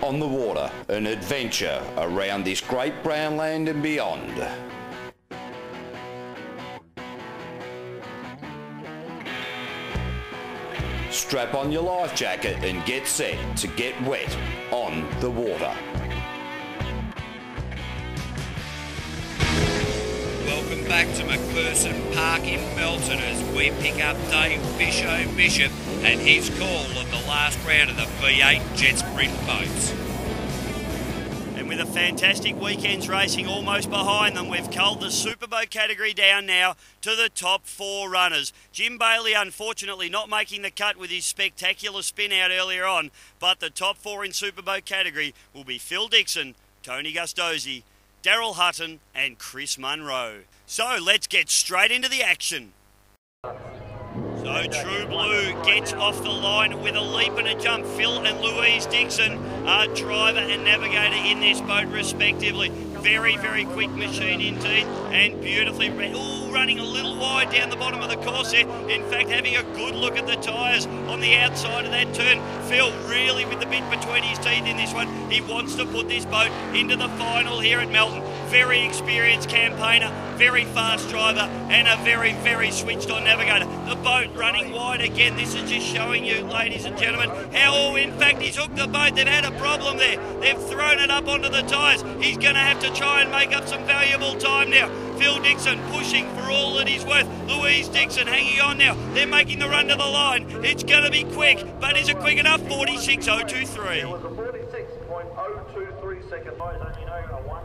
on the water, an adventure around this great brown land and beyond. Strap on your life jacket and get set to get wet on the water. Welcome back to Mcpherson Park in Melton as we pick up Dave Bishop and his call of the last round of the V8 jet sprint boats. And with a fantastic weekend's racing almost behind them, we've culled the superboat category down now to the top 4 runners. Jim Bailey unfortunately not making the cut with his spectacular spin out earlier on, but the top 4 in superboat category will be Phil Dixon, Tony Gustosi, Daryl Hutton and Chris Munro. So let's get straight into the action. So True Blue gets off the line with a leap and a jump. Phil and Louise Dixon are driver and navigator in this boat respectively. Very, very quick machine indeed and beautifully running a little wide down the bottom of the course there. In fact, having a good look at the tyres on the outside of that turn. Phil really with the bit between his teeth in this one. He wants to put this boat into the final here at Melton. Very experienced campaigner, very fast driver and a very, very switched on navigator. The boat running wide again. This is just showing you, ladies and gentlemen, how in fact he's hooked the boat. They've had a problem there. They've thrown it up onto the tyres. He's going to have to try and make up some valuable time now. Phil Dixon pushing for all that he's worth. Louise Dixon hanging on now. They're making the run to the line. It's going to be quick, but is it quick enough? 46.023.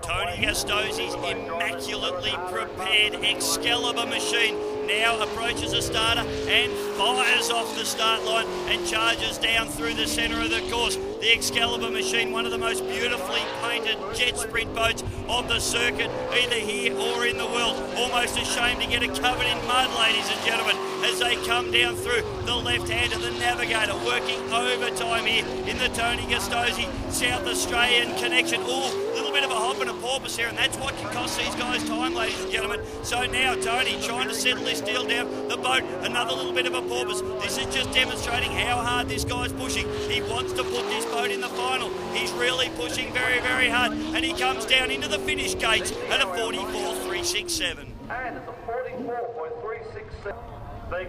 Tony Gustosi's immaculately prepared Excalibur machine now approaches a starter and fires off the start line and charges down through the centre of the course. The Excalibur machine, one of the most beautifully painted jet sprint boats of the circuit, either here or in the world. Almost a shame to get it covered in mud, ladies and gentlemen, as they come down through the left hand of the navigator, working overtime here in the Tony Gustosi South Australian connection. Ooh, a little bit of a hop and a porpoise here, and that's what can cost these guys time, ladies and gentlemen. So now Tony trying to settle this deal down. The boat, another little bit of a porpoise. This is just demonstrating how hard this guy's pushing. He wants to put this boat in the final. He's really pushing very, very hard, and he comes down into the finish gates at a 44.367. And it's a 44.367.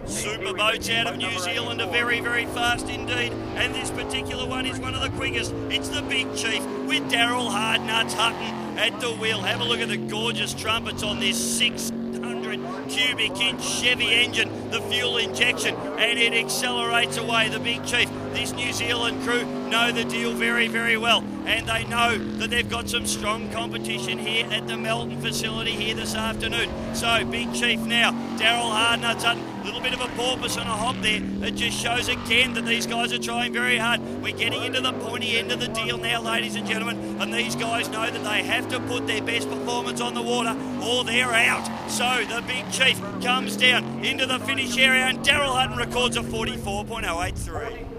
Super boats out of New Zealand are very, very fast indeed, and this particular one is one of the quickest. It's the Big Chief with Daryl Hardnuts Hutton at the wheel. Have a look at the gorgeous trumpets on this 600 cubic inch Chevy engine, the fuel injection, and it accelerates away. The Big Chief. This New Zealand crew know the deal very, very well, and they know that they've got some strong competition here at the Melton facility here this afternoon. So Big Chief now, Daryl Hardnuts Hutton, a little bit of a porpoise and a hop there. It just shows again that these guys are trying very hard. We're getting into the pointy end of the deal now, ladies and gentlemen, and these guys know that they have to put their best performance on the water or they're out. So the Big Chief comes down into the finish area, and Daryl Hutton records a 44.083.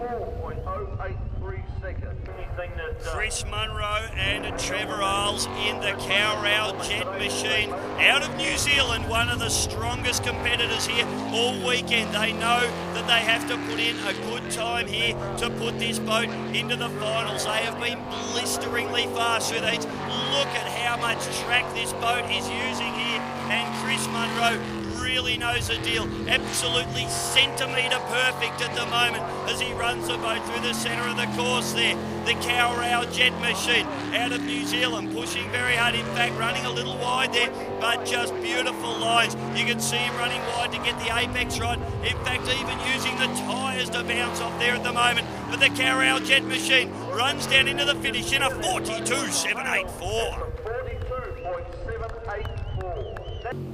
Chris Munro and Trevor Isles in the Cowrail jet machine out of New Zealand, one of the strongest competitors here all weekend. They know that they have to put in a good time here to put this boat into the finals. They have been blisteringly fast through these. Look at how much track this boat is using here, and Chris Munro really knows the deal. Absolutely centimetre perfect at the moment as he runs the boat through the centre of the course there. The Cowrail jet machine out of New Zealand pushing very hard, in fact running a little wide there, but just beautiful lines. You can see him running wide to get the apex right, in fact even using the tyres to bounce off there at the moment. But the Cowrail jet machine runs down into the finish in a 42.784.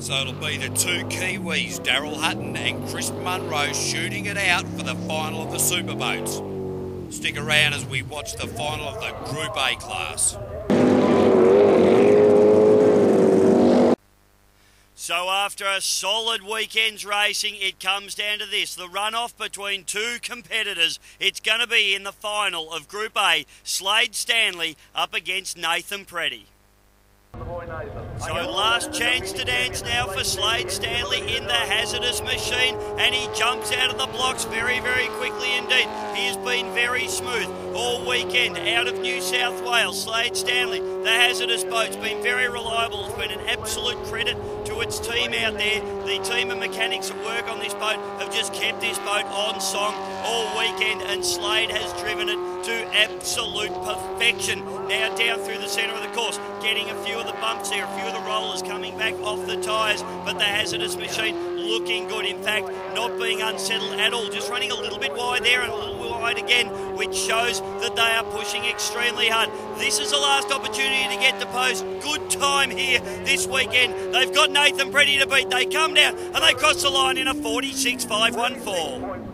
So it'll be the two Kiwis, Daryl Hutton and Chris Munro, shooting it out for the final of the superboats. Stick around as we watch the final of the Group A class. So after a solid weekend's racing, it comes down to this, the runoff between two competitors. It's going to be in the final of Group A, Slade Stanley up against Nathan Preddy. The boy Nathan. So last chance to dance now for Slade Stanley in the hazardous machine, and he jumps out of the blocks very, very quickly indeed. He has been very smooth all weekend out of New South Wales. Slade Stanley, the hazardous boat's been very reliable. It's been an absolute credit to its team out there. The team of mechanics that work on this boat have just kept this boat on song all weekend, and Slade has driven it to absolute perfection. Now down through the centre of the course, getting a few of the bumps there, a few of the rollers coming back off the tyres, but the hazardous machine looking good. In fact, not being unsettled at all, just running a little bit wide there and a little wide again, which shows that they are pushing extremely hard. This is the last opportunity to get to post. Good time here this weekend. They've got Nathan Pretty to beat. They come down and they cross the line in a 46.514.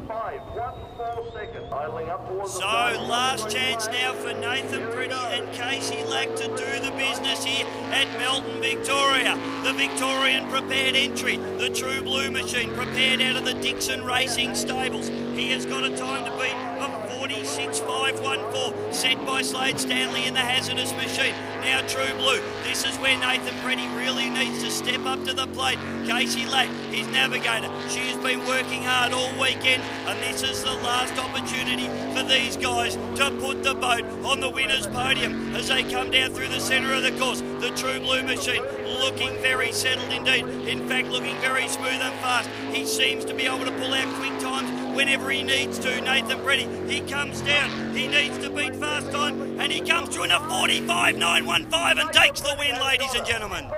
So, last chance now for Nathan Pretty and Casey Lack to do the business here at Melton, Victoria. The Victorian prepared entry, the True Blue machine, prepared out of the Dixon Racing stables. He has got a time to beat of 46.514, set by Slade Stanley in the hazardous machine. Now True Blue, this is where Nathan Pretty really needs to step up to the plate. Casey Lack, his navigator, she has been working hard all weekend, and this is the last opportunity for these guys to put the boat on the winner's podium as they come down through the centre of the course. The True Blue machine looking very settled indeed. In fact, looking very smooth and fast. He seems to be able to pull out quick times whenever he needs to. Nathan Pretty, he comes down. He needs to beat fast time, and he comes to in a 45.915 and takes the win, ladies and gentlemen.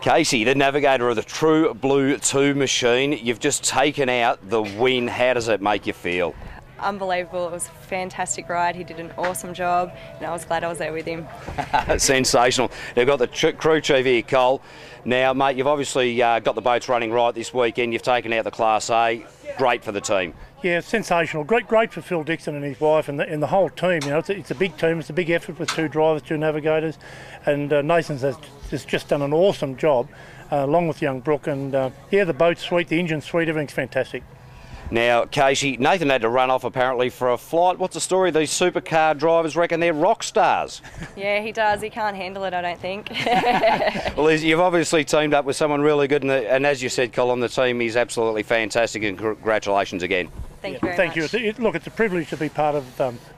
Casey, the navigator of the True Blue 2 machine, you've just taken out the win. How does it make you feel? Unbelievable. It was a fantastic ride. He did an awesome job, and I was glad I was there with him. Sensational. They've got the crew chief here, Cole. Now, mate, you've obviously got the boats running right this weekend. You've taken out the Class A. Great for the team. Yeah, sensational. Great for Phil Dixon and his wife and the whole team. You know, it's a big team. It's a big effort with 2 drivers, 2 navigators, and Nathan's has just done an awesome job, along with young Brooke. And yeah, the boat's sweet, the engine's sweet, everything's fantastic. Now, Casey, Nathan had to run off apparently for a flight. What's the story? These supercar drivers reckon they're rock stars. Yeah, he does. He can't handle it, I don't think. Well, you've obviously teamed up with someone really good, and as you said, Colin, the team is absolutely fantastic, and congratulations again. Thank you very much. Thank you. Look, it's a privilege to be part of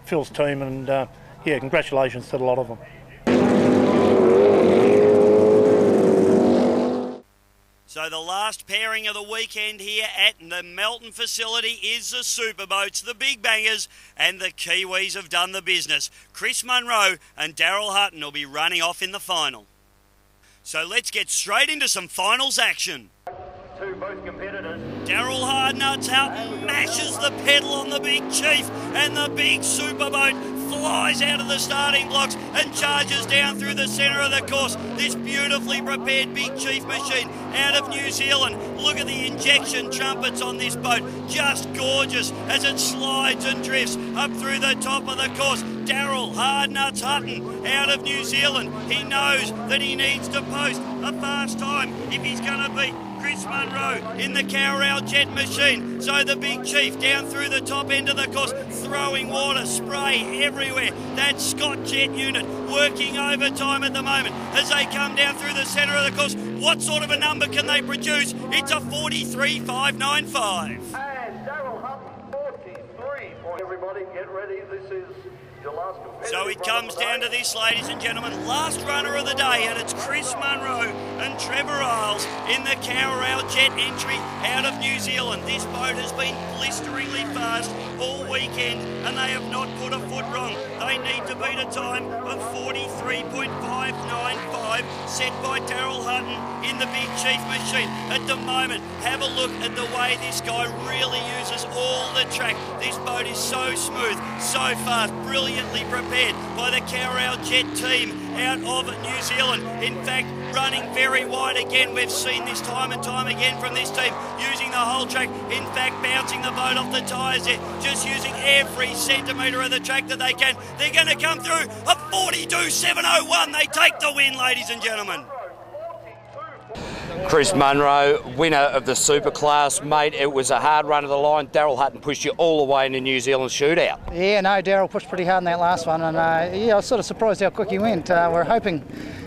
Phil's team, and yeah, congratulations to a lot of them. So the last pairing of the weekend here at the Melton facility is the Superboats, the Big Bangers, and the Kiwis have done the business. Chris Munro and Daryl Hutton will be running off in the final. So let's get straight into some finals action. To both competitors. Daryl Hardnuts out mashes the pedal on the Big Chief, and the Big Superboat flies out of the starting blocks and charges down through the centre of the course. This beautifully prepared Big Chief machine out of New Zealand. Look at the injection trumpets on this boat. Just gorgeous as it slides and drifts up through the top of the course. Daryl Hardnuts Hutton out of New Zealand. He knows that he needs to post a fast time if he's going to beat Chris Munro in the Cowrail jet machine. So the Big Chief down through the top end of the course, throwing water, spray everywhere. That Scott jet unit working overtime at the moment as they come down through the centre of the course. What sort of a number can they produce? It's a 43.595. And Daryl Hutton, 43. Everybody get ready. This is your last competitor. So it comes down to this, ladies and gentlemen. Last runner of the day, and it's Chris Munro and Trevor Isles in the Cowrail jet entry out of New Zealand. This boat has been blisteringly fast all weekend, and they have not put a foot wrong. They need to beat a time of 43.595 set by Daryl Hutton in the Big Chief machine. At the moment, have a look at the way this guy really uses all the track. This boat is so smooth, so fast, brilliantly prepared by the Cowrail jet team out of New Zealand. In fact, running very wide again. We've seen this time and time again from this team, using the whole track. In fact, bouncing the boat off the tyres there, just using every centimetre of the track that they can. They're going to come through a 42.701. They take the win, ladies and gentlemen. Chris Munro, winner of the Super Class. Mate, it was a hard run of the line. Daryl Hutton pushed you all the way in the New Zealand shootout. Yeah, no, Daryl pushed pretty hard in that last one, and yeah, I was sort of surprised how quick he went. We're hoping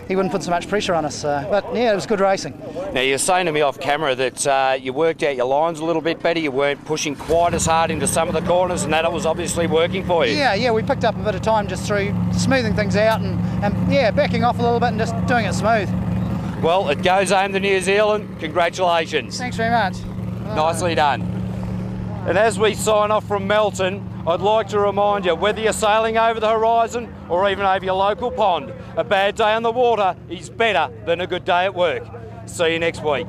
he wouldn't put so much pressure on us. But yeah, it was good racing. Now, you're saying to me off camera that you worked out your lines a little bit better, you weren't pushing quite as hard into some of the corners, and that it was obviously working for you. Yeah, we picked up a bit of time just through smoothing things out and yeah, backing off a little bit and just doing it smooth. Well, it goes home to New Zealand. Congratulations. Thanks very much. Nicely done. And as we sign off from Melton, I'd like to remind you, whether you're sailing over the horizon or even over your local pond, a bad day on the water is better than a good day at work. See you next week.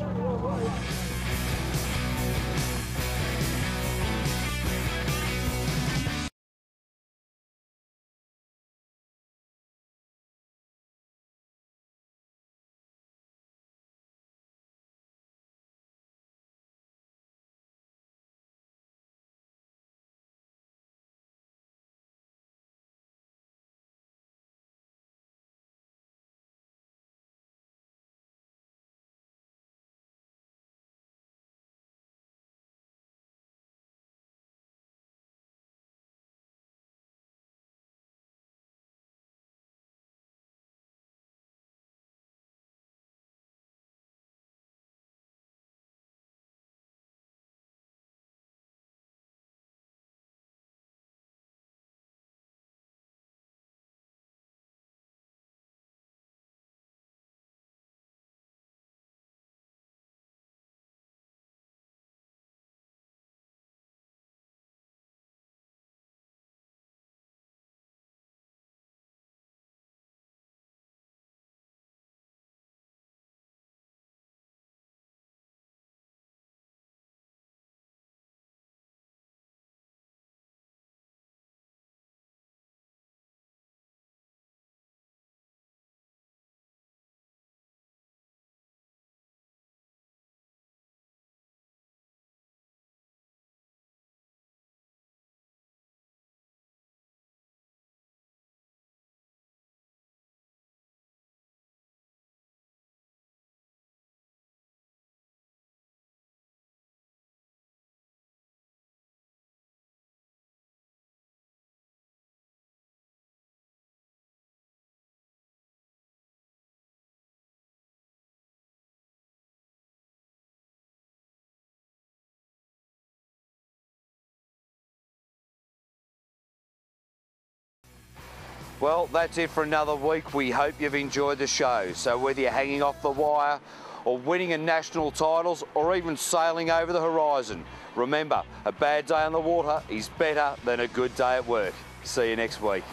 Well, that's it for another week. We hope you've enjoyed the show. So whether you're hanging off the wire or winning in national titles or even sailing over the horizon, remember, a bad day on the water is better than a good day at work. See you next week.